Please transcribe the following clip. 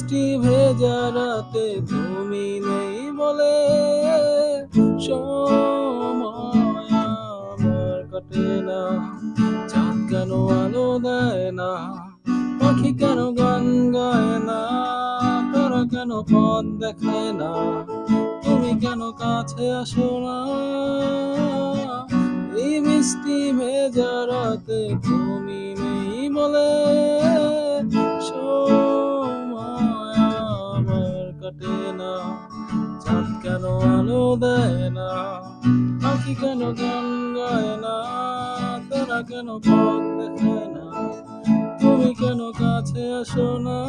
বৃষ্টি ভেজা রাতে তুমি নেই বলে সময় আমার কাটে না। চাঁদ কেন আলো দেয় না, পাখি কেন গান গায় না, তারা কেন পথ দেখায় না, তুমি কেন কাছে আসো না। এই বৃষ্টি ভেজা রাতে তুমি নেই বলে সময় আমার কাটে না। চাঁদ কেন আলো দেয় না, পাখি কেন গান গায় না, তারা কেন পথ দেখায় না, তুমি কেন কাছে আসো না।